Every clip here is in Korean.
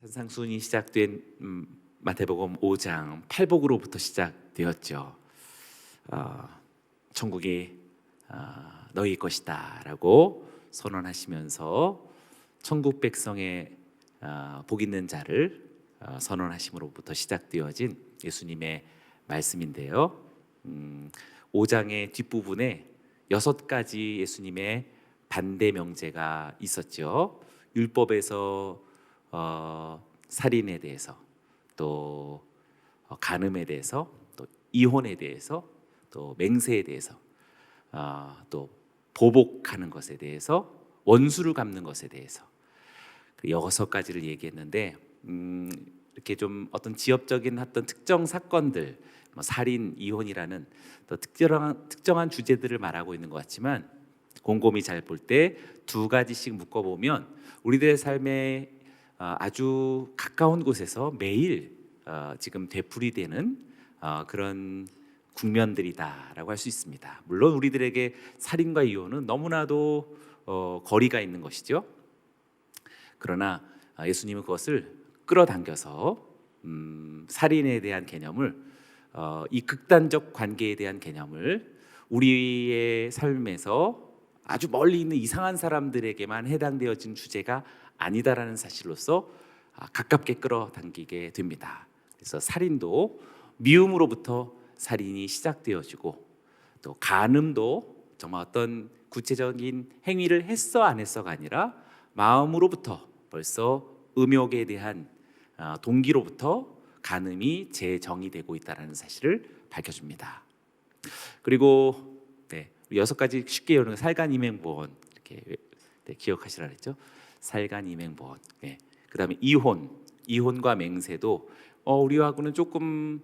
산상순이 시작된 마태복음 5장 팔복으로부터 시작되었죠. 천국이 너희 것이다 라고 선언하시면서 천국 백성의 복 있는 자를 선언하심으로부터 시작되어진 예수님의 말씀인데요. 5장의 뒷부분에 6가지 예수님의 반대 명제가 있었죠. 율법에서 살인에 대해서, 또 간음에 대해서, 또 이혼에 대해서, 또 맹세에 대해서, 또 보복하는 것에 대해서, 원수를 갚는 것에 대해서 6가지를 얘기했는데, 이렇게 좀 어떤 지역적인 어떤 특정 사건들, 살인, 이혼이라는 또 특정한 주제들을 말하고 있는 것 같지만, 곰곰이 잘 볼 때 2가지씩 묶어보면 우리들의 삶에 아주 가까운 곳에서 매일 지금 되풀이되는 그런 국면들이다라고 할 수 있습니다. 물론 우리들에게 살인과 이혼은 너무나도 거리가 있는 것이죠. 그러나 예수님은 그것을 끌어당겨서 살인에 대한 개념을, 이 극단적 관계에 대한 개념을 우리의 삶에서 아주 멀리 있는 이상한 사람들에게만 해당되어진 주제가 아니다라는 사실로서 가깝게 끌어당기게 됩니다. 그래서 살인도 미움으로부터 살인이 시작되어지고, 또 간음도 정말 어떤 구체적인 행위를 했어 안 했어가 아니라 마음으로부터 벌써 음욕에 대한 동기로부터 간음이 재정의되고 있다는 사실을 밝혀줍니다. 그리고 6가지 쉽게 외우는 살간임행보원, 이렇게 기억하시라 그랬죠. 살간임행보원. 그다음에 이혼과 맹세도 우리하고는 조금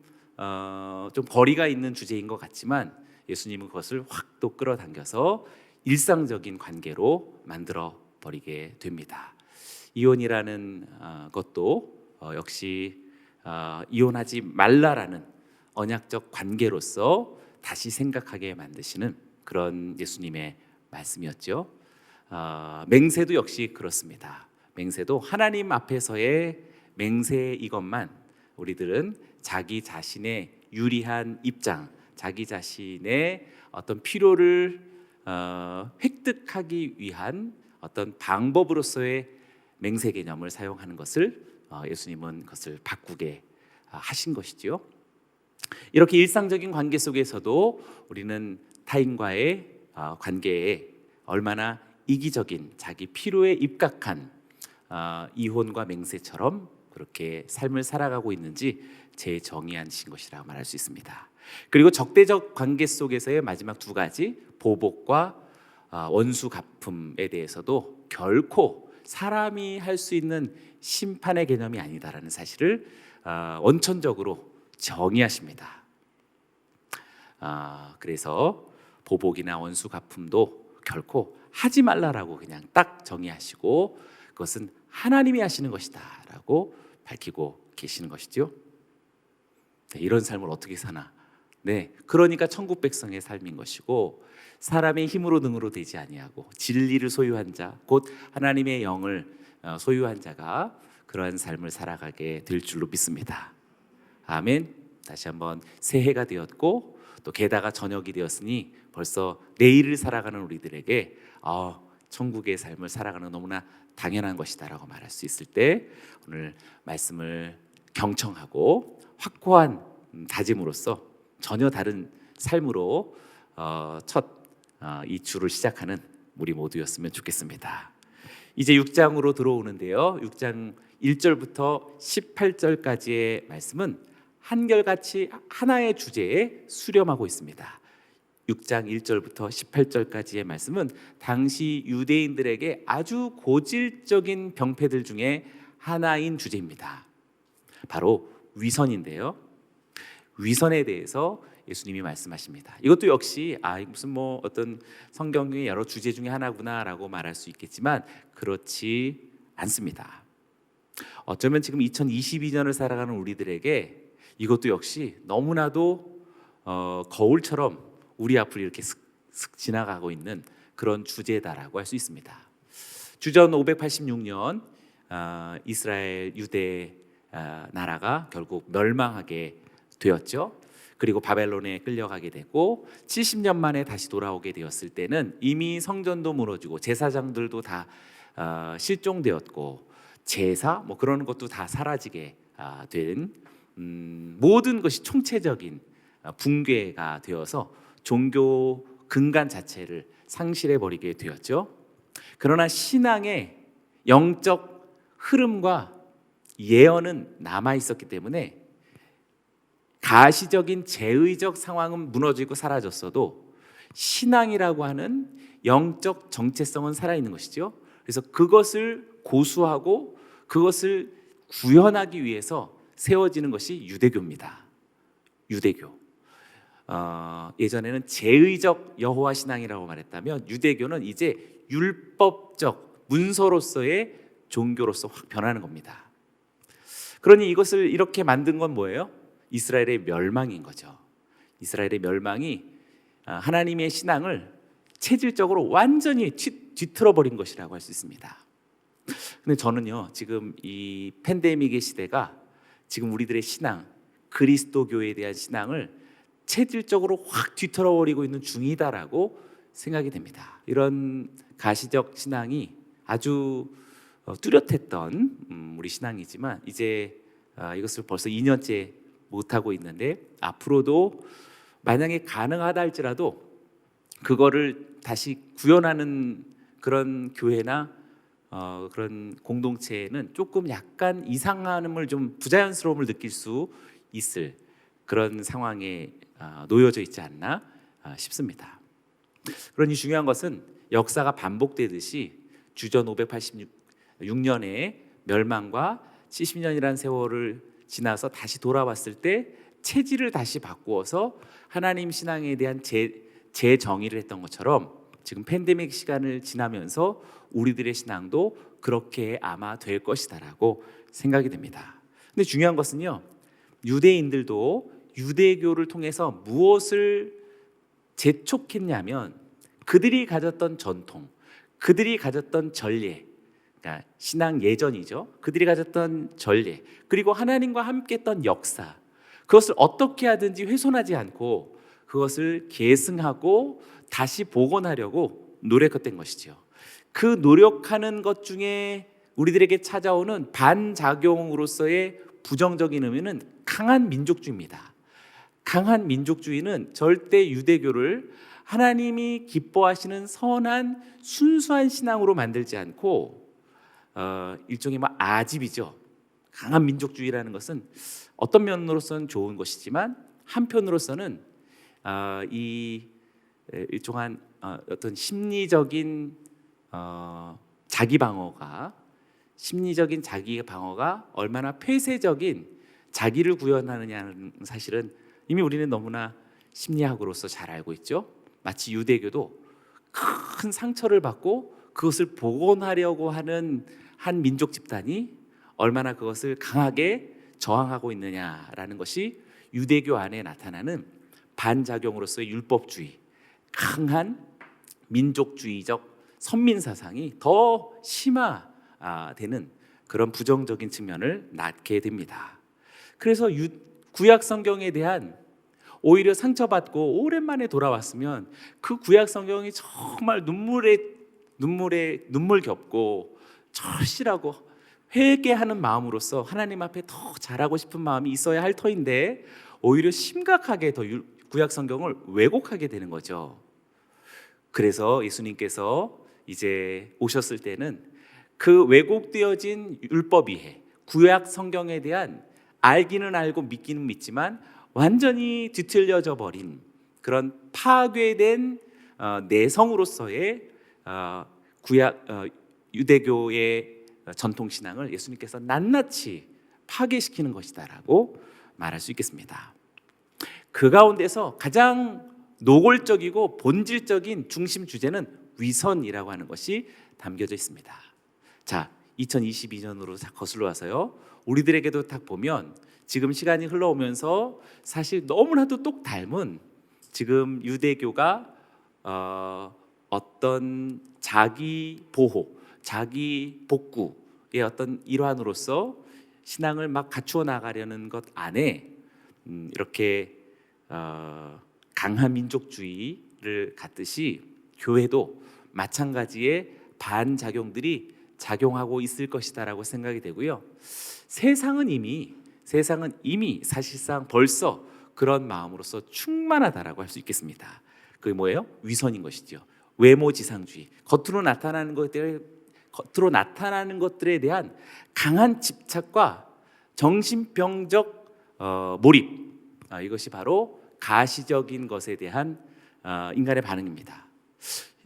좀 거리가 있는 주제인 것 같지만, 예수님은 그것을 확 또 끌어당겨서 일상적인 관계로 만들어 버리게 됩니다. 이혼이라는 것도 역시 이혼하지 말라라는 언약적 관계로서 다시 생각하게 만드시는 그런 예수님의 말씀이었죠. 맹세도 역시 그렇습니다. 맹세도 하나님 앞에서의 맹세 이것만 우리들은 자기 자신의 유리한 입장, 자기 자신의 어떤 필요를 획득하기 위한 어떤 방법으로서의 맹세 개념을 사용하는 것을 예수님은 그것을 바꾸게 하신 것이죠. 이렇게 일상적인 관계 속에서도 우리는 타인과의 관계에 얼마나 이기적인 자기 필요에 입각한 이혼과 맹세처럼 그렇게 삶을 살아가고 있는지 재정의하신 것이라고 말할 수 있습니다. 그리고 적대적 관계 속에서의 마지막 2가지, 보복과 원수 갚음에 대해서도 결코 사람이 할 수 있는 심판의 개념이 아니다라는 사실을 원천적으로 정의하십니다. 그래서 보복이나 원수 갚음도 결코 하지 말라라고 그냥 딱 정의하시고, 그것은 하나님이 하시는 것이다라고 밝히고 계시는 것이죠. 이런 삶을 어떻게 사나? 그러니까 천국 백성의 삶인 것이고, 사람의 힘으로 능으로 되지 아니하고 진리를 소유한 자, 곧 하나님의 영을 소유한 자가 그러한 삶을 살아가게 될 줄로 믿습니다. 아멘. 다시 한번 새해가 되었고, 또 게다가 저녁이 되었으니 벌써 내일을 살아가는 우리들에게 천국의 삶을 살아가는 너무나 당연한 것이다라고 말할 수 있을 때, 오늘 말씀을 경청하고 확고한 다짐으로써 전혀 다른 삶으로 첫 이 주를 시작하는 우리 모두였으면 좋겠습니다. 이제 6장으로 들어오는데요. 6장 1절부터 18절까지의 말씀은 한결같이 하나의 주제에 수렴하고 있습니다. 6장 1절부터 18절까지의 말씀은 당시 유대인들에게 아주 고질적인 병폐들 중에 하나인 주제입니다. 바로 위선인데요. 위선에 대해서 예수님이 말씀하십니다. 이것도 역시 무슨 어떤 성경의 여러 주제 중에 하나구나라고 말할 수 있겠지만 그렇지 않습니다. 어쩌면 지금 2022년을 살아가는 우리들에게 이것도 역시 너무나도 거울처럼 우리 앞을 이렇게 슥 지나가고 있는 그런 주제다라고 할 수 있습니다. 주전 586년 이스라엘 유대 나라가 결국 멸망하게 되었죠. 그리고 바벨론에 끌려가게 되고 70년 만에 다시 돌아오게 되었을 때는 이미 성전도 무너지고 제사장들도 다 실종되었고 제사 뭐 그런 것도 다 사라지게 된 모든 것이 총체적인 붕괴가 되어서 종교 근간 자체를 상실해 버리게 되었죠. 그러나 신앙의 영적 흐름과 예언은 남아 있었기 때문에 가시적인 제의적 상황은 무너지고 사라졌어도 신앙이라고 하는 영적 정체성은 살아있는 것이죠. 그래서 그것을 고수하고 그것을 구현하기 위해서 세워지는 것이 유대교입니다. 유대교. 예전에는 제의적 여호와 신앙이라고 말했다면 유대교는 이제 율법적 문서로서의 종교로서 확 변하는 겁니다. 그러니 이것을 이렇게 만든 건 뭐예요? 이스라엘의 멸망인 거죠. 이스라엘의 멸망이 하나님의 신앙을 체질적으로 완전히 뒤틀어 버린 것이라고 할 수 있습니다. 근데 저는요, 지금 이 팬데믹의 시대가 지금 우리들의 신앙, 그리스도교에 대한 신앙을 체질적으로 확 뒤틀어 버리고 있는 중이다라고 생각이 됩니다. 이런 가시적 신앙이 아주 뚜렷했던 우리 신앙이지만 이제 이것을 벌써 2년째 못하고 있는데 앞으로도 만약에 가능하다 할지라도 그거를 다시 구현하는 그런 교회나 그런 공동체는 조금 약간 이상함을 좀 부자연스러움을 느낄 수 있을 그런 상황에 놓여져 있지 않나 싶습니다. 그러니 중요한 것은 역사가 반복되듯이 주전 586년의 멸망과 70년이라는 세월을 지나서 다시 돌아왔을 때 체질을 다시 바꾸어서 하나님 신앙에 대한 재정의를 했던 것처럼 지금 팬데믹 시간을 지나면서 우리들의 신앙도 그렇게 아마 될 것이다라고 생각이 됩니다. 근데 중요한 것은요, 유대인들도 유대교를 통해서 무엇을 재촉했냐면 그들이 가졌던 전통, 그들이 가졌던 전례, 그러니까 신앙 예전이죠. 그들이 가졌던 전례, 그리고 하나님과 함께했던 역사, 그것을 어떻게 하든지 훼손하지 않고 그것을 계승하고 다시 복원하려고 노력했던 것이죠. 그 노력하는 것 중에 우리들에게 찾아오는 반작용으로서의 부정적인 의미는 강한 민족주의입니다. 강한 민족주의는 절대 유대교를 하나님이 기뻐하시는 선한 순수한 신앙으로 만들지 않고 일종의 아집이죠. 강한 민족주의라는 것은 어떤 면으로서는 좋은 것이지만 한편으로서는 이 일종한 어떤 심리적인 자기 방어가 얼마나 폐쇄적인 자기를 구현하느냐는 사실은 이미 우리는 너무나 심리학으로서 잘 알고 있죠. 마치 유대교도 큰 상처를 받고 그것을 복원하려고 하는 한 민족 집단이 얼마나 그것을 강하게 저항하고 있느냐라는 것이 유대교 안에 나타나는 반작용으로서의 율법주의, 강한 민족주의적 선민사상이 더 심화되는 그런 부정적인 측면을 낳게 됩니다. 그래서 구약 성경에 대한 오히려 상처받고 오랜만에 돌아왔으면 그 구약 성경이 정말 눈물겹고 절실하고 회개하는 마음으로서 하나님 앞에 더 잘하고 싶은 마음이 있어야 할 터인데 오히려 심각하게 더 구약 성경을 왜곡하게 되는 거죠. 그래서 예수님께서 이제 오셨을 때는 그 왜곡되어진 율법 이해, 구약 성경에 대한 알기는 알고 믿기는 믿지만 완전히 뒤틀려져 버린 그런 파괴된 내성으로서의 구약 유대교의 전통 신앙을 예수님께서 낱낱이 파괴시키는 것이다라고 말할 수 있겠습니다. 그 가운데서 가장 노골적이고 본질적인 중심 주제는 위선이라고 하는 것이 담겨져 있습니다. 자, 2022년으로 거슬러 와서요, 우리들에게도 딱 보면 지금 시간이 흘러오면서 사실 너무나도 똑 닮은 지금 유대교가 어떤 자기 보호, 자기 복구 어떤 일환으로서 신앙을 막 갖추어 나가려는 것 안에 이렇게 강한 민족주의를 갖듯이 교회도 마찬가지의 반작용들이 작용하고 있을 것이다라고 생각이 되고요. 세상은 이미 사실상 벌써 그런 마음으로서 충만하다라고 할 수 있겠습니다. 그게 뭐예요? 위선인 것이죠. 외모지상주의, 겉으로 나타나는 것들에 대한 강한 집착과 정신병적 몰입, 이것이 바로 가시적인 것에 대한 인간의 반응입니다.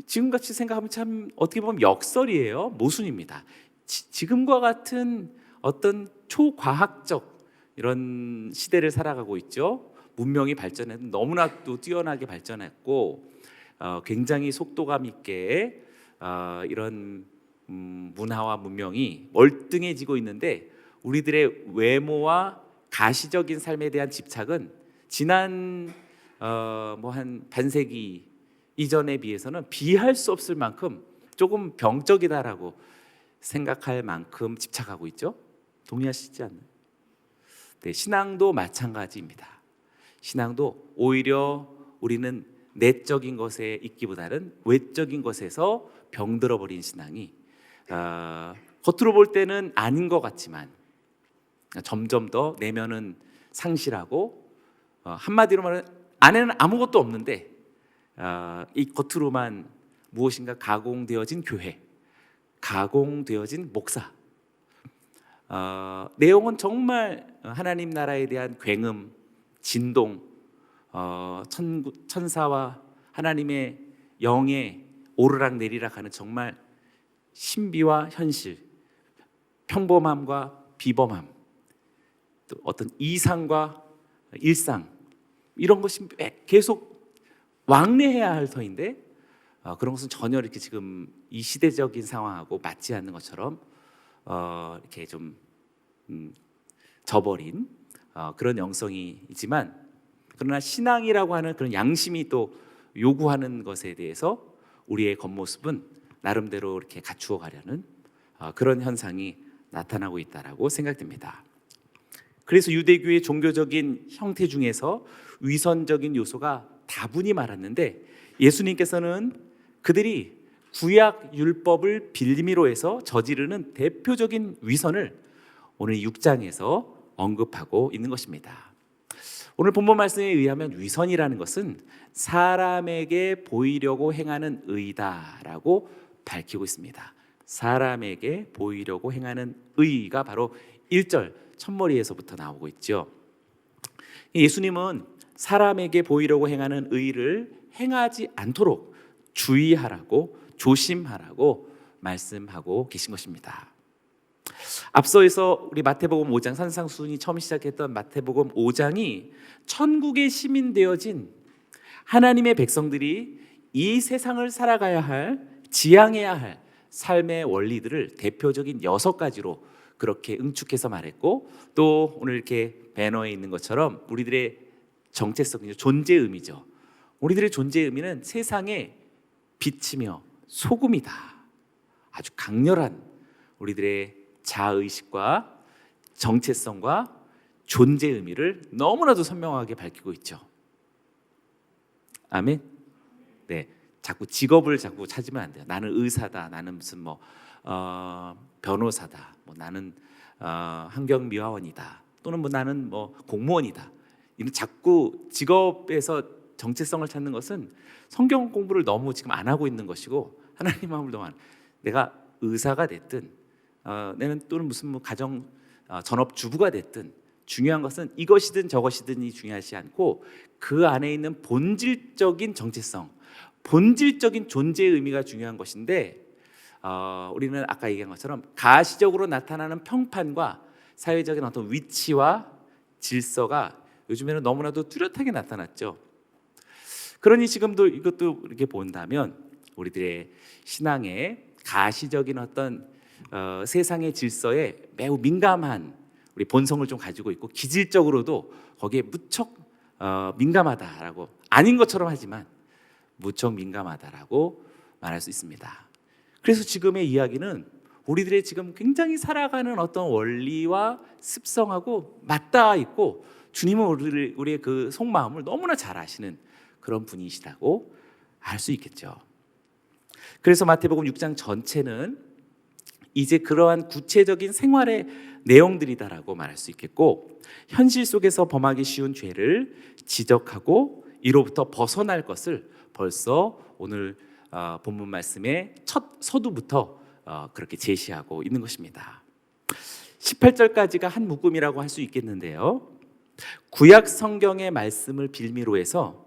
지금같이 생각하면 참 어떻게 보면 역설이에요. 모순입니다. 지금과 같은 어떤 초과학적 이런 시대를 살아가고 있죠. 문명이 발전해도 너무나도 뛰어나게 발전했고 굉장히 속도감 있게 이런 문화와 문명이 월등해지고 있는데 우리들의 외모와 가시적인 삶에 대한 집착은 지난 한 반세기 이전에 비해서는 비할 수 없을 만큼 조금 병적이다라고 생각할 만큼 집착하고 있죠. 동의하시지 않나요? 네, 신앙도 마찬가지입니다. 신앙도 오히려 우리는 내적인 것에 있기보다는 외적인 것에서 병들어 버린 신앙이 겉으로 볼 때는 아닌 것 같지만 점점 더 내면은 상실하고 한마디로 말하면 안에는 아무것도 없는데 이 겉으로만 무엇인가 가공되어진 교회, 가공되어진 목사, 내용은 정말 하나님 나라에 대한 굉음, 진동, 천사와 하나님의 영에 오르락 내리락 하는 정말 신비와 현실, 평범함과 비범함, 또 어떤 이상과 일상, 이런 것이 계속 왕래해야 할 터인데 그런 것은 전혀 이렇게 지금 이 시대적인 상황하고 맞지 않는 것처럼 이렇게 좀 저버린 그런 영성이지만, 그러나 신앙이라고 하는 그런 양심이 또 요구하는 것에 대해서 우리의 겉모습은 나름대로 이렇게 갖추어 가려는 그런 현상이 나타나고 있다라고 생각됩니다. 그래서 유대교의 종교적인 형태 중에서 위선적인 요소가 다분히 많았는데 예수님께서는 그들이 구약 율법을 빌미로 해서 저지르는 대표적인 위선을 오늘 6장에서 언급하고 있는 것입니다. 오늘 본문 말씀에 의하면 위선이라는 것은 사람에게 보이려고 행하는 의다라고 밝히고 있습니다. 사람에게 보이려고 행하는 의가 바로 1절 첫머리에서부터 나오고 있죠. 예수님은 사람에게 보이려고 행하는 의를 행하지 않도록 주의하라고, 조심하라고 말씀하고 계신 것입니다. 앞서에서 우리 마태복음 5장, 산상수훈이 처음 시작했던 마태복음 5장이 천국의 시민 되어진 하나님의 백성들이 이 세상을 살아가야 할, 지향해야 할 삶의 원리들을 대표적인 6가지로 그렇게 응축해서 말했고, 또 오늘 이렇게 배너에 있는 것처럼 우리들의 정체성이죠. 존재의 의미죠. 우리들의 존재의 의미는 세상의 빛이며 소금이다. 아주 강렬한 우리들의 자의식과 정체성과 존재의 의미를 너무나도 선명하게 밝히고 있죠. 아멘. 네, 자꾸 직업을 자꾸 찾으면 안 돼요. 나는 의사다, 나는 무슨 변호사다, 나는 환경미화원이다, 또는 나는 공무원이다. 이런 자꾸 직업에서 정체성을 찾는 것은 성경 공부를 너무 지금 안 하고 있는 것이고, 하나님 마음을 너무 내가 의사가 됐든 내는 또는 무슨 가정 전업 주부가 됐든 중요한 것은 이것이든 저것이든이 중요하지 않고 그 안에 있는 본질적인 정체성, 본질적인 존재의 의미가 중요한 것인데, 우리는 아까 얘기한 것처럼 가시적으로 나타나는 평판과 사회적인 어떤 위치와 질서가 요즘에는 너무나도 뚜렷하게 나타났죠. 그러니 지금도 이것도 이렇게 본다면 우리들의 신앙의 가시적인 어떤 세상의 질서에 매우 민감한 우리 본성을 좀 가지고 있고, 기질적으로도 거기에 무척 민감하다라고, 아닌 것처럼 하지만 무척 민감하다라고 말할 수 있습니다. 그래서 지금의 이야기는 우리들의 지금 굉장히 살아가는 어떤 원리와 습성하고 맞닿아 있고 주님은 우리의 그 속마음을 너무나 잘 아시는 그런 분이시라고 알 수 있겠죠. 그래서 마태복음 6장 전체는 이제 그러한 구체적인 생활의 내용들이다라고 말할 수 있겠고, 현실 속에서 범하기 쉬운 죄를 지적하고 이로부터 벗어날 것을 벌써 오늘 본문 말씀의 첫 서두부터 그렇게 제시하고 있는 것입니다. 18절까지가 한 묶음이라고 할 수 있겠는데요, 구약 성경의 말씀을 빌미로 해서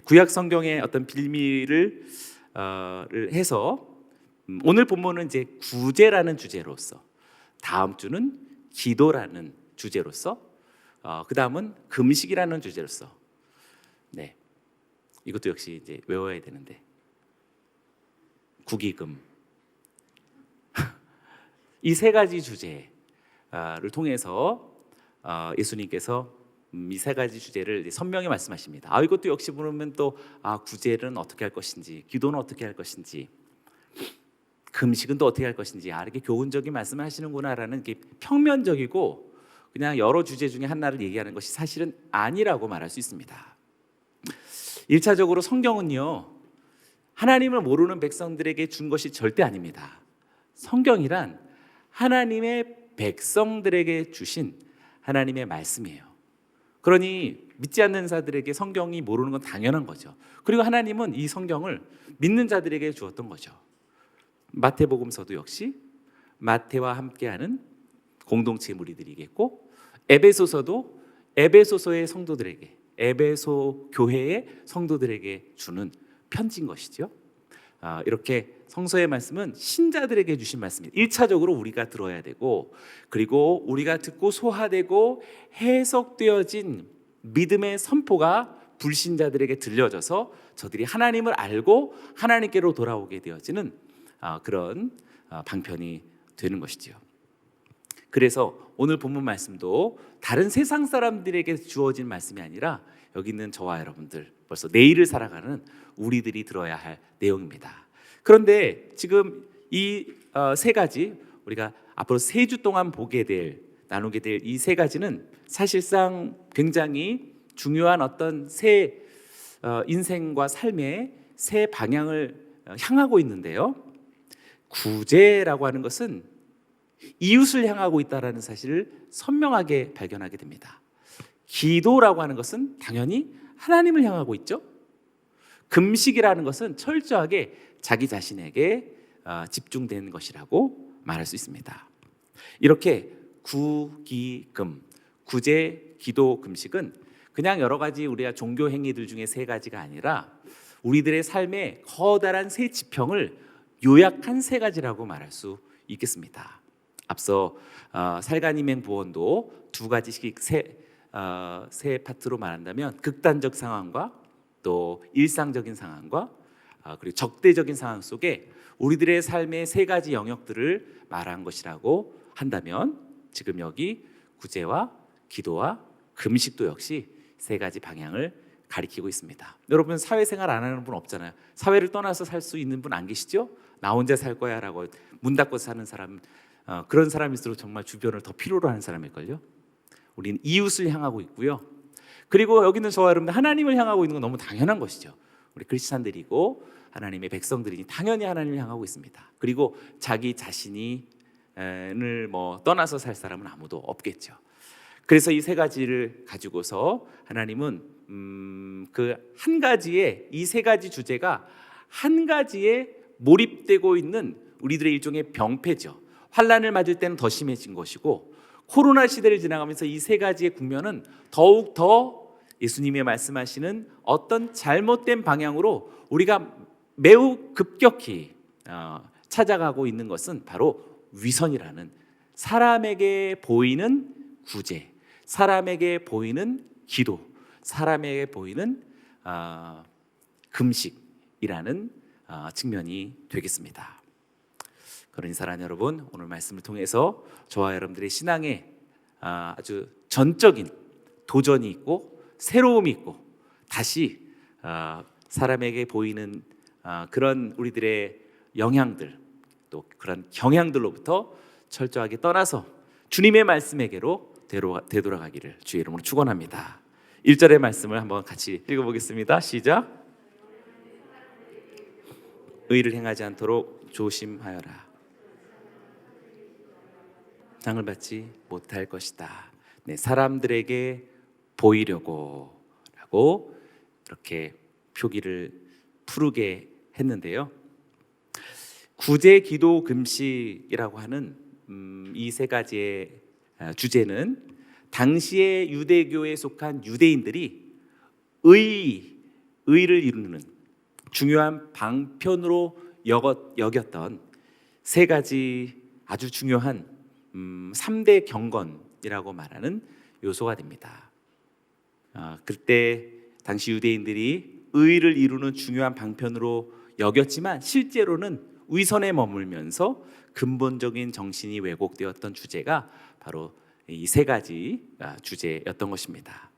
구약 성경의 어떤 빌미를 해서 오늘 본문은 이제 구제라는 주제로서, 다음 주는 기도라는 주제로서, 그 다음은 금식이라는 주제로서, 이것도 역시 이제 외워야 되는데 구기금 이 세 가지 주제를 통해서 예수님께서 이 세 가지 주제를 선명히 말씀하십니다. 이것도 역시 보면 또 구제는 어떻게 할 것인지, 기도는 어떻게 할 것인지, 금식은 또 어떻게 할 것인지 이렇게 교훈적인 말씀을 하시는구나라는 게 평면적이고 그냥 여러 주제 중에 하나를 얘기하는 것이 사실은 아니라고 말할 수 있습니다. 1차적으로 성경은요, 하나님을 모르는 백성들에게 준 것이 절대 아닙니다. 성경이란 하나님의 백성들에게 주신 하나님의 말씀이에요. 그러니 믿지 않는 자들에게 성경이 모르는 건 당연한 거죠. 그리고 하나님은 이 성경을 믿는 자들에게 주었던 거죠. 마태복음서도 역시 마태와 함께하는 공동체 무리들이겠고, 에베소서도 에베소서의 성도들에게, 에베소 교회의 성도들에게 주는 편지인 것이죠. 이렇게 성서의 말씀은 신자들에게 주신 말씀입니다. 1차적으로 우리가 들어야 되고, 그리고 우리가 듣고 소화되고 해석되어진 믿음의 선포가 불신자들에게 들려져서 저들이 하나님을 알고 하나님께로 돌아오게 되어지는 그런 방편이 되는 것이지요. 그래서 오늘 본문 말씀도 다른 세상 사람들에게 주어진 말씀이 아니라 여기 있는 저와 여러분들, 벌써 내일을 살아가는 우리들이 들어야 할 내용입니다. 그런데 지금 이 세 가지, 우리가 앞으로 3주 동안 나누게 될 이 세 가지는 사실상 굉장히 중요한 어떤 새 인생과 삶의 새 방향을 향하고 있는데요, 구제라고 하는 것은 이웃을 향하고 있다는 사실을 선명하게 발견하게 됩니다. 기도라고 하는 것은 당연히 하나님을 향하고 있죠. 금식이라는 것은 철저하게 자기 자신에게 집중된 것이라고 말할 수 있습니다. 이렇게 구기금, 구제, 기도, 금식은 그냥 여러 가지 우리가 종교 행위들 중에 3가지가 아니라 우리들의 삶의 커다란 새 지평을 요약한 3가지라고 말할 수 있겠습니다. 앞서 살간이맹 보원도 2가지씩 세 파트로 말한다면 극단적 상황과 또 일상적인 상황과 그리고 적대적인 상황 속에 우리들의 삶의 3가지 영역들을 말한 것이라고 한다면, 지금 여기 구제와 기도와 금식도 역시 3가지 방향을 가리키고 있습니다. 여러분, 사회생활 안 하는 분 없잖아요. 사회를 떠나서 살 수 있는 분 안 계시죠? 나 혼자 살 거야 라고 문 닫고 사는 사람, 그런 사람일수록 정말 주변을 더 필요로 하는 사람일걸요. 우리는 이웃을 향하고 있고요, 그리고 여기는 저와 여러분들 하나님을 향하고 있는 건 너무 당연한 것이죠. 우리 크리스찬들이고 하나님의 백성들이니 당연히 하나님을 향하고 있습니다. 그리고 자기 자신을 떠나서 살 사람은 아무도 없겠죠. 그래서 이 3가지를 가지고서 하나님은 그 한 가지의, 이 3가지 주제가 한 가지에 몰입되고 있는 우리들의 일종의 병폐죠. 환난을 맞을 때는 더 심해진 것이고, 코로나 시대를 지나가면서 이 3가지의 국면은 더욱 더 예수님이 말씀하시는 어떤 잘못된 방향으로 우리가 매우 급격히 찾아가고 있는 것은 바로 위선이라는, 사람에게 보이는 구제, 사람에게 보이는 기도, 사람에게 보이는 금식이라는 측면이 되겠습니다. 그러니 사랑하는 여러분, 오늘 말씀을 통해서 저와 여러분들의 신앙에 아주 전적인 도전이 있고 새로움이 있고 다시 사람에게 보이는 그런 우리들의 영향들, 또 그런 경향들로부터 철저하게 떠나서 주님의 말씀에게로 되돌아가기를 주의 이름으로 축원합니다. 1절의 말씀을 한번 같이 읽어보겠습니다. 시작. 의를 행하지 않도록 조심하여라. 상을 받지 못할 것이다. 네, 사람들에게 보이려고 라고 이렇게 표기를 푸르게 했는데요. 구제, 기도, 금식이라고 하는 이 세 가지의 주제는 당시의 유대교에 속한 유대인들이 의를 이루는 중요한 방편으로 여겼던 세 가지 아주 중요한 3대 경건이라고 말하는 요소가 됩니다. 그때 당시 유대인들이 의를 이루는 중요한 방편으로 여겼지만 실제로는 위선에 머물면서 근본적인 정신이 왜곡되었던 주제가 바로 이 세 가지 주제였던 것입니다.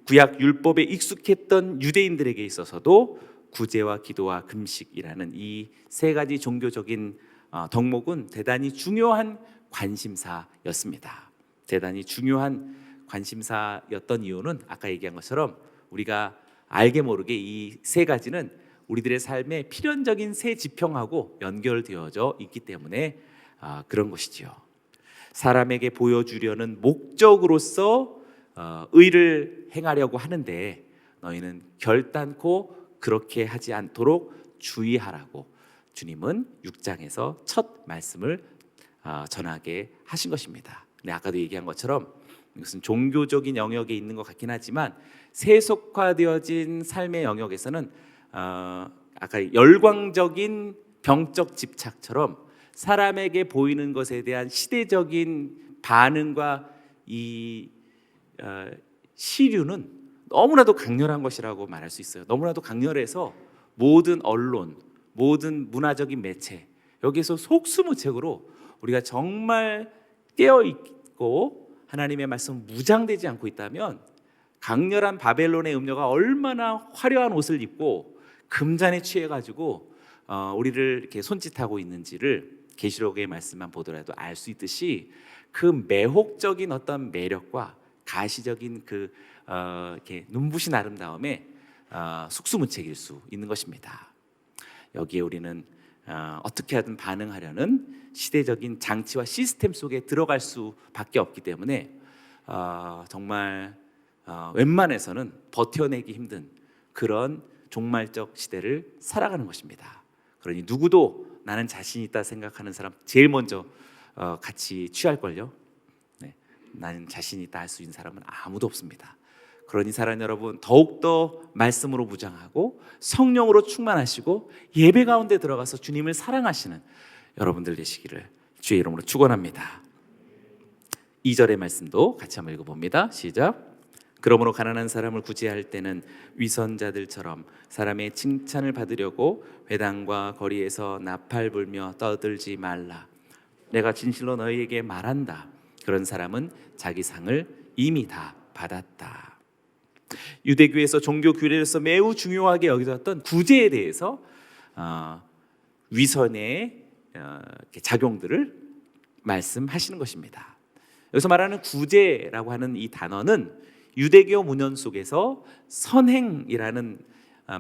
구약 율법에 익숙했던 유대인들에게 있어서도 구제와 기도와 금식이라는 이 세 가지 종교적인 덕목은 대단히 중요한 관심사였습니다. 대단히 중요한 관심사였던 이유는 아까 얘기한 것처럼 우리가 알게 모르게 이 세 가지는 우리들의 삶의 필연적인 세 지평하고 연결되어져 있기 때문에 그런 것이지요. 사람에게 보여주려는 목적으로서 의를 행하려고 하는데 너희는 결단코 그렇게 하지 않도록 주의하라고 주님은 6장에서 첫 말씀을 전하게 하신 것입니다. 근데 아까도 얘기한 것처럼 이것은 종교적인 영역에 있는 것 같긴 하지만 세속화되어진 삶의 영역에서는 아까 열광적인 병적 집착처럼 사람에게 보이는 것에 대한 시대적인 반응과 이 시류는 너무나도 강렬한 것이라고 말할 수 있어요. 너무나도 강렬해서 모든 언론, 모든 문화적인 매체 여기에서 속수무책으로 우리가 정말 깨어있고 하나님의 말씀 무장되지 않고 있다면 강렬한 바벨론의 음녀가 얼마나 화려한 옷을 입고 금잔에 취해가지고 우리를 이렇게 손짓하고 있는지를 계시록의 말씀만 보더라도 알 수 있듯이 그 매혹적인 어떤 매력과 가시적인 그 이렇게 눈부신 아름다움에 속수무책일 수 있는 것입니다. 여기에 우리는 어떻게 하든 반응하려는 시대적인 장치와 시스템 속에 들어갈 수밖에 없기 때문에 정말 웬만해서는 버텨내기 힘든 그런 종말적 시대를 살아가는 것입니다. 그러니 누구도 나는 자신 있다 생각하는 사람 제일 먼저 같이 취할걸요. 네, 나는 자신 있다 할 수 있는 사람은 아무도 없습니다. 그러니 사랑하는 여러분, 더욱더 말씀으로 무장하고 성령으로 충만하시고 예배 가운데 들어가서 주님을 사랑하시는 여러분들 되시기를 주의 이름으로 축원합니다. 2절의 말씀도 같이 한번 읽어봅니다. 시작. 그러므로 가난한 사람을 구제할 때는 위선자들처럼 사람의 칭찬을 받으려고 회당과 거리에서 나팔 불며 떠들지 말라. 내가 진실로 너희에게 말한다. 그런 사람은 자기 상을 이미 다 받았다. 유대교에서 종교 규례로서 매우 중요하게 여겨졌던 구제에 대해서 위선의 작용들을 말씀하시는 것입니다. 여기서 말하는 구제라고 하는 이 단어는 유대교 문헌 속에서 선행이라는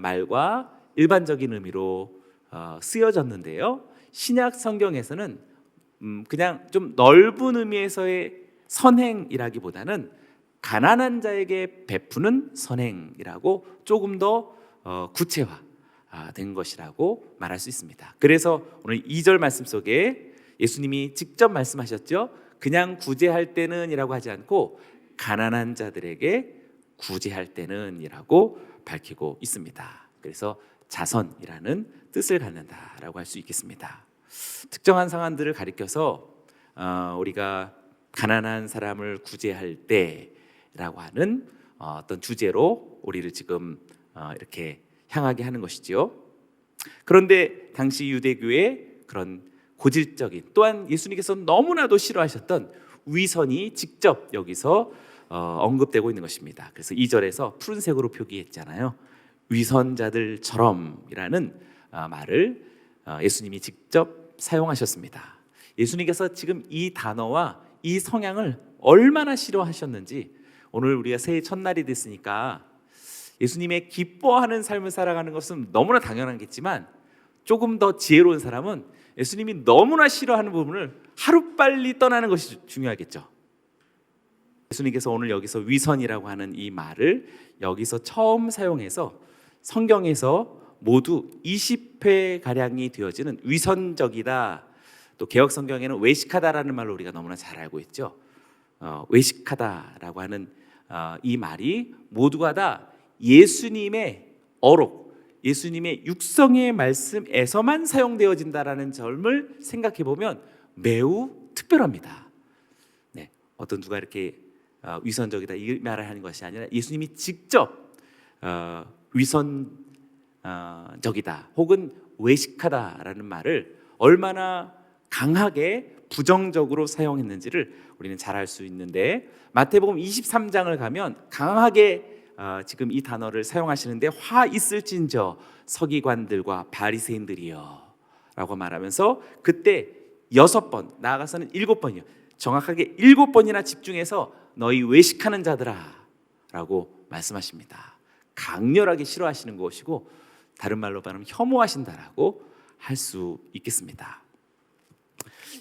말과 일반적인 의미로 쓰여졌는데요. 신약 성경에서는 그냥 좀 넓은 의미에서의 선행이라기보다는 가난한 자에게 베푸는 선행이라고 조금 더 구체화된 것이라고 말할 수 있습니다. 그래서 오늘 2절 말씀 속에 예수님이 직접 말씀하셨죠. 그냥 구제할 때는 이라고 하지 않고 가난한 자들에게 구제할 때는 이라고 밝히고 있습니다. 그래서 자선이라는 뜻을 갖는다라고 할 수 있겠습니다. 특정한 상황들을 가리켜서 우리가 가난한 사람을 구제할 때라고 하는 어떤 주제로 우리를 지금 이렇게 향하게 하는 것이지요. 그런데 당시 유대교의 그런 고질적인, 또한 예수님께서 너무나도 싫어하셨던 위선이 직접 여기서 언급되고 있는 것입니다. 그래서 2절에서 푸른색으로 표기했잖아요. 위선자들처럼이라는 말을 예수님이 직접 사용하셨습니다. 예수님께서 지금 이 단어와 이 성향을 얼마나 싫어하셨는지 오늘 우리가 새해 첫날이 됐으니까 예수님의 기뻐하는 삶을 살아가는 것은 너무나 당연하겠지만 조금 더 지혜로운 사람은 예수님이 너무나 싫어하는 부분을 하루빨리 떠나는 것이 중요하겠죠. 예수님께서 오늘 여기서 위선이라고 하는 이 말을 여기서 처음 사용해서 성경에서 모두 20회 가량이 되어지는 위선적이다, 또 개역 성경에는 외식하다라는 말로 우리가 너무나 잘 알고 있죠. 외식하다라고 하는 이 말이 모두가 다 예수님의 어록, 예수님의 육성의 말씀에서만 사용되어진다라는 점을 생각해 보면 매우 특별합니다. 네, 어떤 누가 이렇게 위선적이다 이 말을 하는 것이 아니라 예수님이 직접 위선적이다 혹은 외식하다라는 말을 얼마나 강하게 부정적으로 사용했는지를 우리는 잘 알 수 있는데, 마태복음 23장을 가면 강하게 지금 이 단어를 사용하시는데 화 있을진저 서기관들과 바리새인들이여 라고 말하면서 그때 6번, 나아가서는 7번이요, 정확하게 7번이나 집중해서 너희 외식하는 자들아 라고 말씀하십니다. 강렬하게 싫어하시는 것이고 다른 말로 말하면 혐오하신다라고 할 수 있겠습니다.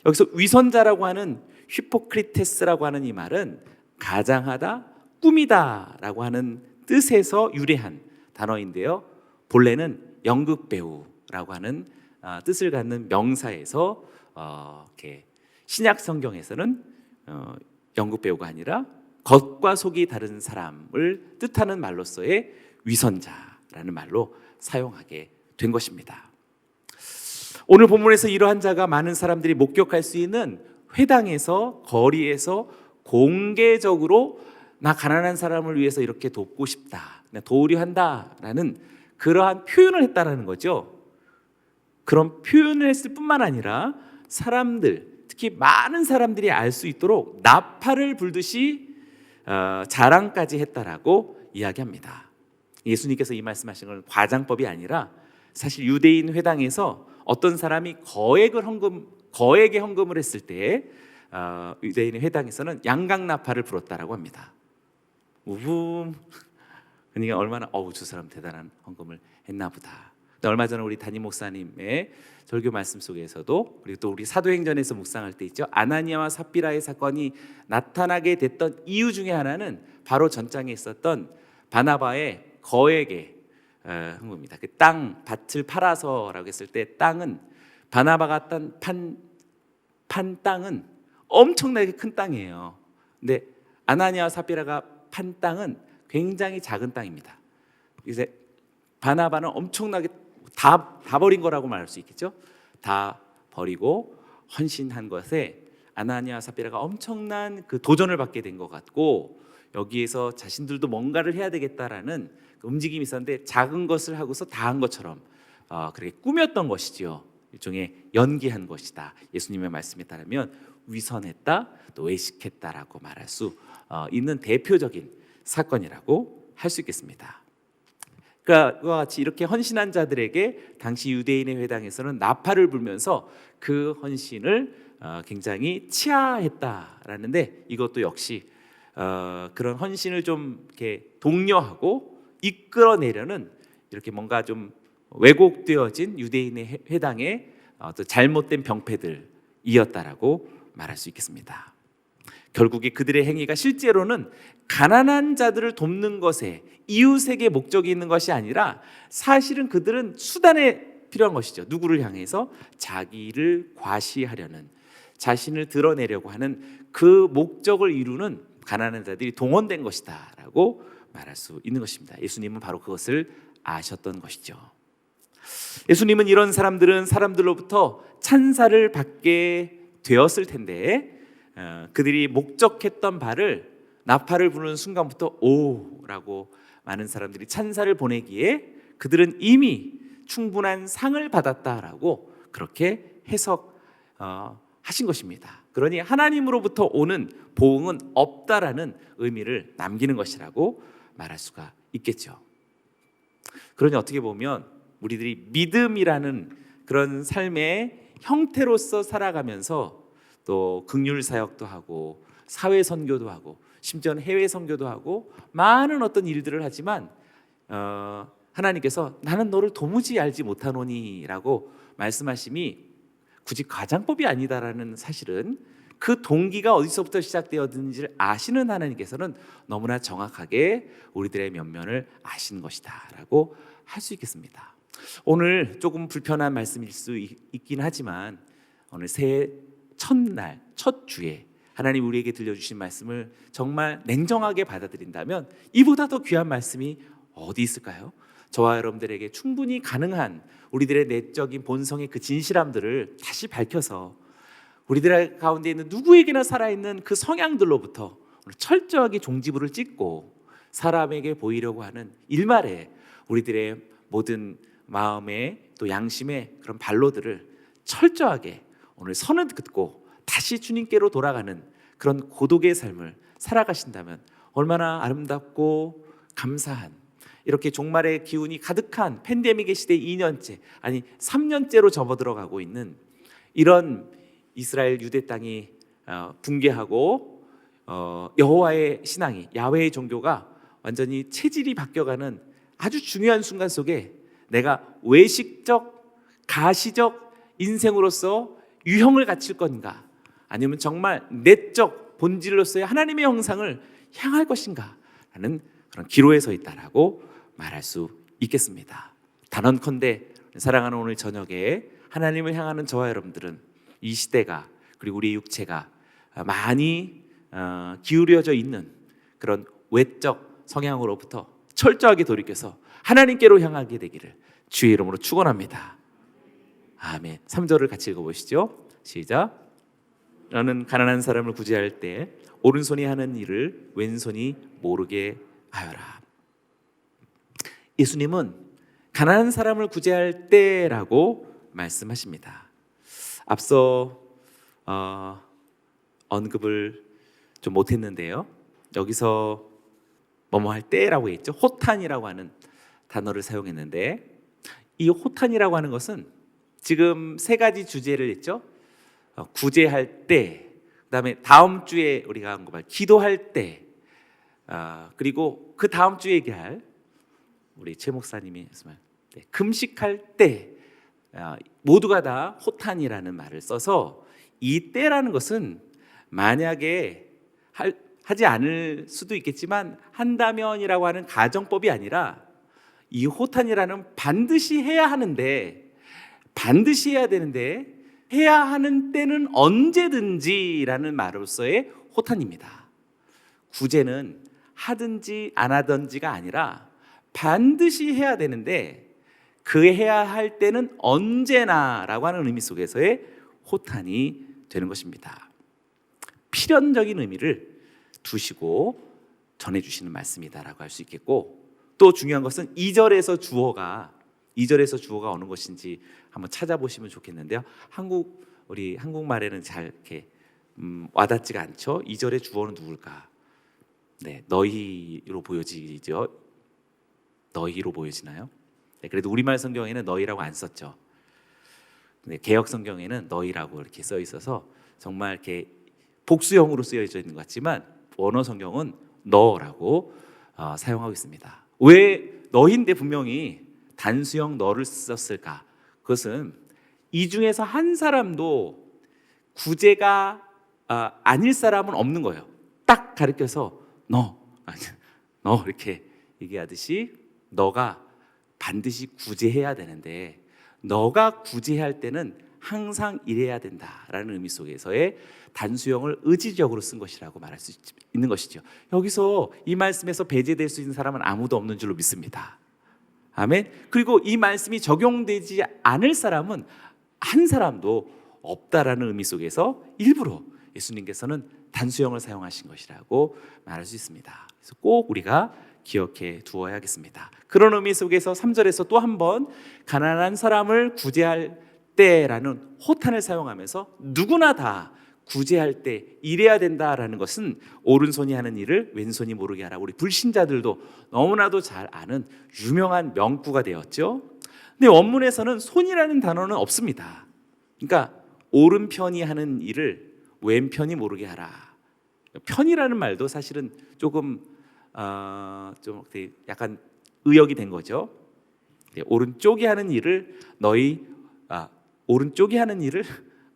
여기서 위선자라고 하는 히포크리테스라고 하는 이 말은 가장하다, 꾸미다라고 하는 뜻에서 유래한 단어인데요, 본래는 연극배우라고 하는 뜻을 갖는 명사에서 이렇게 신약 성경에서는 연극배우가 아니라 겉과 속이 다른 사람을 뜻하는 말로서의 위선자라는 말로 사용하게 된 것입니다. 오늘 본문에서 이러한 자가 많은 사람들이 목격할 수 있는 회당에서, 거리에서 공개적으로 나 가난한 사람을 위해서 이렇게 돕고 싶다, 도우려 한다라는 그러한 표현을 했다라는 거죠. 그런 표현을 했을 뿐만 아니라 사람들, 특히 많은 사람들이 알 수 있도록 나팔을 불듯이 자랑까지 했다라고 이야기합니다. 예수님께서 이 말씀하신 건 과장법이 아니라 사실 유대인 회당에서 어떤 사람이 거액의 헌금을 했을 때 유대인의 회당에서는 양강나팔을 불었다라고 합니다. 우붐. 그러니까 얼마나 저 사람 대단한 헌금을 했나 보다. 얼마 전에 우리 담임 목사님의 설교 말씀 속에서도, 그리고 또 우리 사도행전에서 묵상할 때 있죠, 아나니아와 삽비라의 사건이 나타나게 됐던 이유 중에 하나는 바로 전장에 있었던 바나바의 거액의 헌금입니다. 그 땅 밭을 팔아서라고 했을 때 땅은 바나바가 판 땅은 엄청나게 큰 땅이에요. 근데 아나니아와 삽비라가 판 땅은 굉장히 작은 땅입니다. 이제 바나바는 엄청나게 다 버린 거라고 말할 수 있겠죠. 다 버리고 헌신한 것에 아나니아와 삽비라가 엄청난 그 도전을 받게 된 것 같고, 여기에서 자신들도 뭔가를 해야 되겠다라는 그 움직임이 있었는데 작은 것을 하고서 다 한 것처럼 그렇게 꾸몄던 것이지요. 일종의 연기한 것이다. 예수님의 말씀에 따르면 위선했다, 또 외식했다라고 말할 수 있는 대표적인 사건이라고 할 수 있겠습니다. 그러니까 그와 같이 이렇게 헌신한 자들에게 당시 유대인의 회당에서는 나팔을 불면서 그 헌신을 굉장히 치하했다라는데, 이것도 역시 그런 헌신을 좀 이렇게 독려하고 이끌어내려는 이렇게 뭔가 좀 왜곡되어진 유대인의 회당의 어떤 잘못된 병폐들이었다라고 말할 수 있겠습니다. 결국에 그들의 행위가 실제로는 가난한 자들을 돕는 것에, 이웃에게 목적이 있는 것이 아니라 사실은 그들은 수단에 필요한 것이죠. 누구를 향해서? 자기를 과시하려는, 자신을 드러내려고 하는 그 목적을 이루는 가난한 자들이 동원된 것이다 라고 말할 수 있는 것입니다. 예수님은 바로 그것을 아셨던 것이죠. 예수님은 이런 사람들로부터 찬사를 받게 되었을 텐데, 그들이 목적했던 바를 나팔을 부르는 순간부터 오라고 많은 사람들이 찬사를 보내기에 그들은 이미 충분한 상을 받았다라고 그렇게 해석하신 것입니다. 그러니 하나님으로부터 오는 보응은 없다라는 의미를 남기는 것이라고 말할 수가 있겠죠. 그러니 어떻게 보면 우리들이 믿음이라는 그런 삶의 형태로서 살아가면서 또 긍휼 사역도 하고 사회 선교도 하고 심지어는 해외 선교도 하고 많은 어떤 일들을 하지만 하나님께서 나는 너를 도무지 알지 못하노니라고 말씀하심이 굳이 과장법이 아니다라는 사실은 그 동기가 어디서부터 시작되었는지를 아시는 하나님께서는 너무나 정확하게 우리들의 면면을 아시는 것이다라고 할 수 있겠습니다. 오늘 조금 불편한 말씀일 수 있긴 하지만 오늘 새해 첫날 첫 주에 하나님 우리에게 들려주신 말씀을 정말 냉정하게 받아들인다면 이보다 더 귀한 말씀이 어디 있을까요? 저와 여러분들에게 충분히 가능한 우리들의 내적인 본성의 그 진실함들을 다시 밝혀서 우리들 가운데 있는 누구에게나 살아있는 그 성향들로부터 철저하게 종지부를 찍고 사람에게 보이려고 하는 일말에 우리들의 모든 마음의 또 양심의 그런 반로들을 철저하게 오늘 선을 긋고 다시 주님께로 돌아가는 그런 고독의 삶을 살아가신다면 얼마나 아름답고 감사한, 이렇게 종말의 기운이 가득한 팬데믹의 시대 2년째 아니 3년째로 접어들어가고 있는 이런 이스라엘 유대 땅이 붕괴하고 여호와의 신앙이, 야훼의 종교가 완전히 체질이 바뀌어가는 아주 중요한 순간 속에 내가 외식적, 가시적 인생으로서 유형을 갖출 건가, 아니면 정말 내적 본질로서의 하나님의 형상을 향할 것인가 라는 그런 기로에 서 있다라고 말할 수 있겠습니다. 단언컨대 사랑하는 오늘 저녁에 하나님을 향하는 저와 여러분들은 이 시대가 그리고 우리 육체가 많이 기울여져 있는 그런 외적 성향으로부터 철저하게 돌이켜서 하나님께로 향하게 되기를 주의 이름으로 축원합니다. 아멘. 3절을 같이 읽어보시죠. 시작. 너는 가난한 사람을 구제할 때 오른손이 하는 일을 왼손이 모르게 하여라. 예수님은 가난한 사람을 구제할 때라고 말씀하십니다. 앞서 언급을 좀 못했는데요, 여기서 뭐뭐 할 때라고 했죠. 호탄이라고 하는 단어를 사용했는데, 이 호탄이라고 하는 것은 지금 세 가지 주제를 했죠. 구제할 때, 그다음에 다음 주에 우리가 한 거 말 기도할 때, 그리고 그 다음 주에 얘기할 우리 최 목사님이 금식할 때, 모두가 다 호탄이라는 말을 써서 이 때라는 것은 만약에 하지 않을 수도 있겠지만 한다면이라고 하는 가정법이 아니라 이 호탄이라는 반드시 해야 하는데, 반드시 해야 되는데 해야 하는 때는 언제든지라는 말로서의 호탄입니다. 구제는 하든지 안 하든지가 아니라 반드시 해야 되는데 그 해야 할 때는 언제나라고 하는 의미 속에서의 호탄이 되는 것입니다. 필연적인 의미를 두시고 전해주시는 말씀이다라고 할 수 있겠고, 또 중요한 것은 2절에서 주어가 어느 것인지 한번 찾아보시면 좋겠는데요. 우리 한국말에는 잘 이렇게 와닿지가 않죠. 2절의 주어는 누굴까? 네, 너희로 보여지죠. 너희로 보여지나요? 네, 그래도 우리말 성경에는 너희라고 안 썼죠. 네, 개역 성경에는 너희라고 이렇게 써 있어서 정말 이렇게 복수형으로 쓰여져 있는 것 같지만 원어 성경은 너라고 사용하고 있습니다. 왜 너희인데 분명히 단수형 너를 썼을까? 그것은 이 중에서 한 사람도 구제가 아닐 사람은 없는 거예요. 딱 가르쳐서 너 이렇게 얘기하듯이 너가 반드시 구제해야 되는데 너가 구제할 때는 항상 이래야 된다라는 의미 속에서의 단수형을 의지적으로 쓴 것이라고 말할 수 있는 것이죠. 여기서 이 말씀에서 배제될 수 있는 사람은 아무도 없는 줄로 믿습니다. 아멘. 그리고 이 말씀이 적용되지 않을 사람은 한 사람도 없다라는 의미 속에서 일부러 예수님께서는 단수형을 사용하신 것이라고 말할 수 있습니다. 그래서 꼭 우리가 기억해 두어야겠습니다. 그런 의미 속에서 3절에서 또 한 번 가난한 사람을 구제할 때라는 호탄을 사용하면서 누구나 다 구제할 때 이래야 된다라는 것은 오른손이 하는 일을 왼손이 모르게 하라. 우리 불신자들도 너무나도 잘 아는 유명한 명구가 되었죠. 근데 원문에서는 손이라는 단어는 없습니다. 그러니까 오른편이 하는 일을 왼편이 모르게 하라. 편이라는 말도 사실은 조금 좀 약간 의역이 된 거죠. 오른쪽이 하는 일을 오른쪽이 하는 일을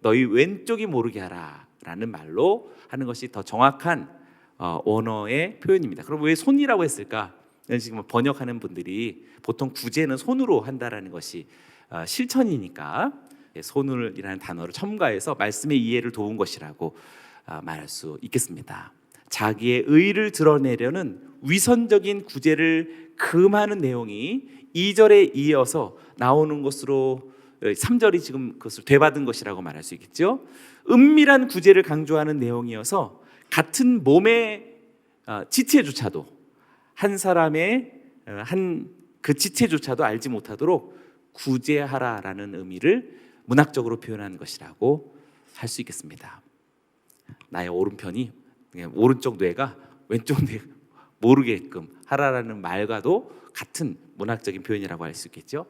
너희 왼쪽이 모르게 하라라는 말로 하는 것이 더 정확한 원어의 표현입니다. 그럼 왜 손이라고 했을까? 지금 번역하는 분들이 보통 구제는 손으로 한다라는 것이 실천이니까 손이라는 단어를 첨가해서 말씀의 이해를 도운 것이라고 말할 수 있겠습니다. 자기의 의를 드러내려는 위선적인 구제를 금하는 내용이 2절에 이어서 나오는 것으로 3절이 지금 그것을 되받은 것이라고 말할 수 있겠죠. 은밀한 구제를 강조하는 내용이어서 같은 몸의 지체조차도 한 사람의 그 지체조차도 알지 못하도록 구제하라라는 의미를 문학적으로 표현한 것이라고 할 수 있겠습니다. 나의 오른편이 오른쪽 뇌가 왼쪽 뇌 모르게끔 하라라는 말과도 같은 문학적인 표현이라고 할 수 있겠죠.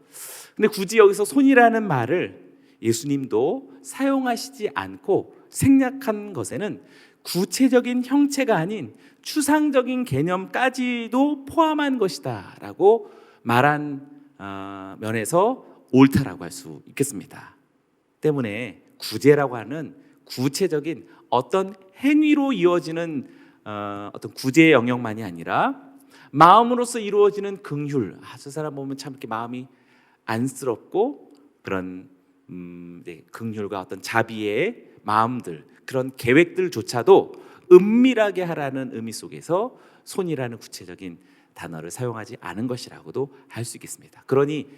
근데 굳이 여기서 손이라는 말을 예수님도 사용하시지 않고 생략한 것에는 구체적인 형체가 아닌 추상적인 개념까지도 포함한 것이다 라고 말한 면에서 옳다라고 할 수 있겠습니다. 때문에 구제라고 하는 구체적인 어떤 행위로 이루어지는 어떤 구제의 영역만이 아니라 마음으로서 이루어지는 긍휼, 저 사람 보면 참 이렇게 마음이 안쓰럽고 그런 긍휼과 어떤 자비의 마음들, 그런 계획들조차도 은밀하게 하라는 의미 속에서 손이라는 구체적인 단어를 사용하지 않은 것이라고도 할 수 있겠습니다. 그러니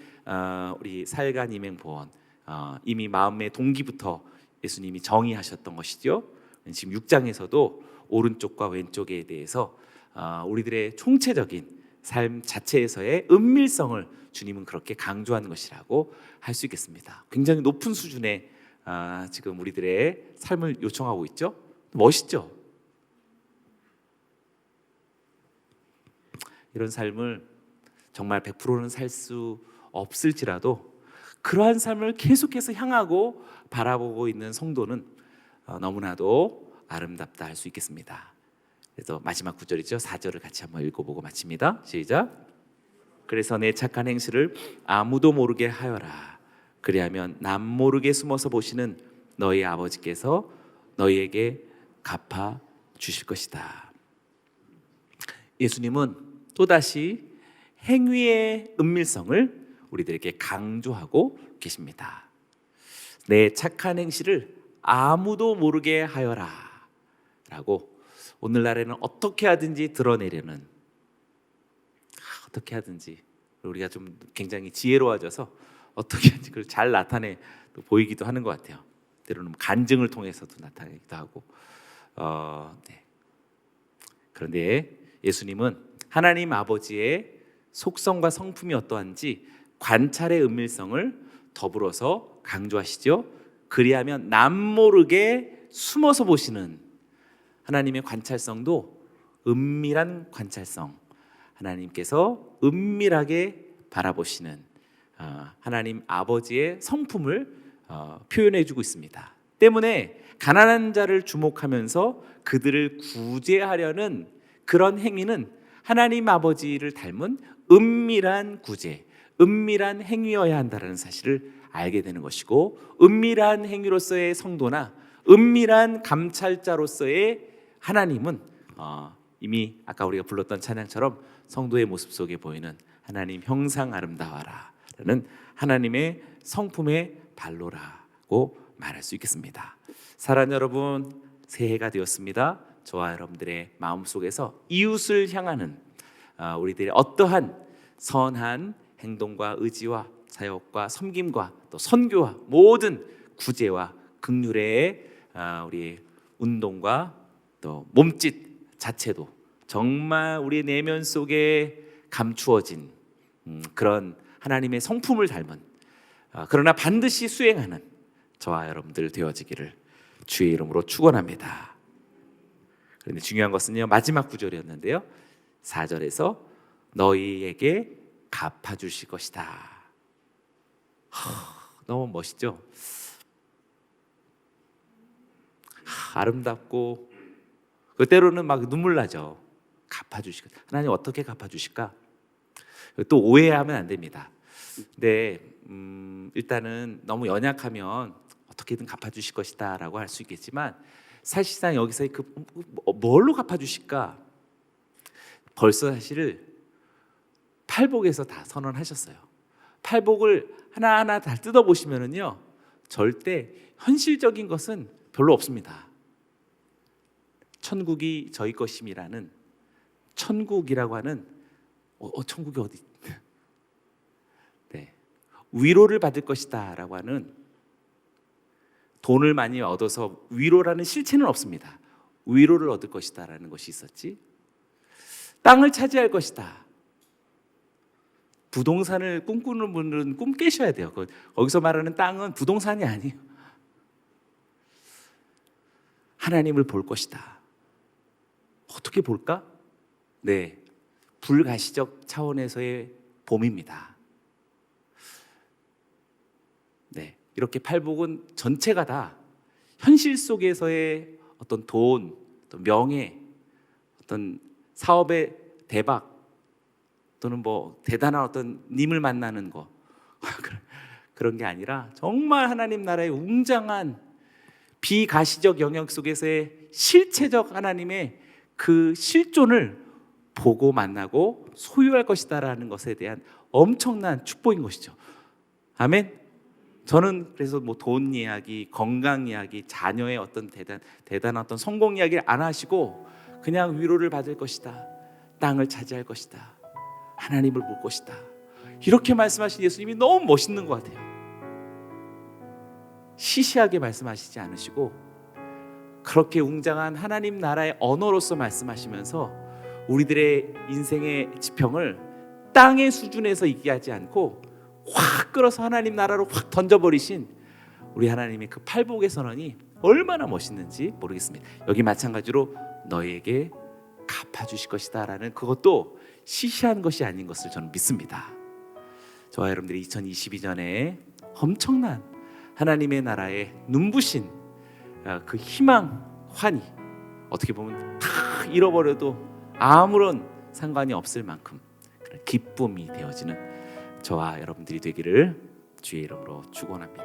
우리 사일간 임행보원 이미 마음의 동기부터 예수님이 정의하셨던 것이죠. 지금 6장에서도 오른쪽과 왼쪽에 대해서 우리들의 총체적인 삶 자체에서의 은밀성을 주님은 그렇게 강조하는 것이라고 할 수 있겠습니다. 굉장히 높은 수준의 지금 우리들의 삶을 요청하고 있죠. 멋있죠. 이런 삶을 정말 100%는 살 수 없을지라도 그러한 삶을 계속해서 향하고 바라보고 있는 성도는 너무나도 아름답다 할 수 있겠습니다. 그래서 마지막 9절이죠. 4절을 같이 한번 읽어보고 마칩니다. 시작. 그래서 내 착한 행실을 아무도 모르게 하여라. 그리하면 남 모르게 숨어서 보시는 너희 아버지께서 너희에게 갚아 주실 것이다. 예수님은 또다시 행위의 은밀성을 우리들에게 강조하고 계십니다. 내 착한 행실을 아무도 모르게 하여라 라고 오늘날에는 어떻게 하든지 드러내려는, 어떻게 하든지 우리가 좀 굉장히 지혜로워져서 어떻게 하든지 그걸 잘 나타내 보이기도 하는 것 같아요. 때로는 간증을 통해서도 나타내기도 하고 그런데 예수님은 하나님 아버지의 속성과 성품이 어떠한지 관찰의 은밀성을 더불어서 강조하시죠. 그리하면 남 모르게 숨어서 보시는 하나님의 관찰성도 은밀한 관찰성, 하나님께서 은밀하게 바라보시는 하나님 아버지의 성품을 표현해주고 있습니다. 때문에 가난한 자를 주목하면서 그들을 구제하려는 그런 행위는 하나님 아버지를 닮은 은밀한 구제, 은밀한 행위여야 한다는 사실을 알게 되는 것이고, 은밀한 행위로서의 성도나 은밀한 감찰자로서의 하나님은 이미 아까 우리가 불렀던 찬양처럼 성도의 모습 속에 보이는 하나님 형상 아름다워라 라는 하나님의 성품의 발로라고 말할 수 있겠습니다. 사랑하는 여러분, 새해가 되었습니다. 저와 여러분들의 마음속에서 이웃을 향하는 우리들의 어떠한 선한 행동과 의지와 사역과 섬김과 또 선교와 모든 구제와 긍휼의 우리 운동과 또 몸짓 자체도 정말 우리 내면 속에 감추어진 그런 하나님의 성품을 닮은 그러나 반드시 수행하는 저와 여러분들 되어지기를 주의 이름으로 축원합니다. 그런데 중요한 것은요, 마지막 구절이었는데요, 4절에서 너희에게 갚아주실 것이다. 너무 멋있죠? 아름답고 때로는 막 눈물 나죠. 갚아주실까? 하나님 어떻게 갚아주실까? 또 오해하면 안 됩니다. 근데 일단은 너무 연약하면 어떻게든 갚아주실 것이다 라고 할 수 있겠지만, 사실상 여기서의 뭘로 갚아주실까? 벌써 사실 팔복에서 다 선언하셨어요. 팔복을 하나하나 다 뜯어보시면은요, 절대 현실적인 것은 별로 없습니다. 천국이 저희 것임이라는, 천국이라고 하는 천국이 어디? 네, 위로를 받을 것이다 라고 하는, 돈을 많이 얻어서 위로라는 실체는 없습니다. 위로를 얻을 것이다 라는 것이 있었지. 땅을 차지할 것이다. 부동산을 꿈꾸는 분들은 꿈 깨셔야 돼요. 거기서 말하는 땅은 부동산이 아니에요. 하나님을 볼 것이다. 어떻게 볼까? 네, 불가시적 차원에서의 봄입니다. 네, 이렇게 팔복은 전체가 다 현실 속에서의 어떤 돈, 어떤 명예, 어떤 사업의 대박, 또는 뭐 대단한 어떤 님을 만나는 거 그런 게 아니라 정말 하나님 나라의 웅장한 비가시적 영역 속에서의 실체적 하나님의 그 실존을 보고 만나고 소유할 것이다라는 것에 대한 엄청난 축복인 것이죠. 아멘. 저는 그래서 뭐 돈 이야기, 건강 이야기, 자녀의 어떤 대단한 어떤 성공 이야기를 안 하시고 그냥 위로를 받을 것이다, 땅을 차지할 것이다, 하나님을 볼 것이다, 이렇게 말씀하신 예수님이 너무 멋있는 것 같아요. 시시하게 말씀하시지 않으시고 그렇게 웅장한 하나님 나라의 언어로서 말씀하시면서 우리들의 인생의 지평을 땅의 수준에서 얘기하지 않고 확 끌어서 하나님 나라로 확 던져버리신 우리 하나님의 그 팔복의 선언이 얼마나 멋있는지 모르겠습니다. 여기 마찬가지로 너희에게 갚아주실 것이다 라는 그것도 시시한 것이 아닌 것을 저는 믿습니다. 저와 여러분들이 2022년에 엄청난 하나님의 나라의 눈부신 그 희망, 환희, 어떻게 보면 다 잃어버려도 아무런 상관이 없을 만큼 그런 기쁨이 되어지는 저와 여러분들이 되기를 주의 이름으로 축원합니다.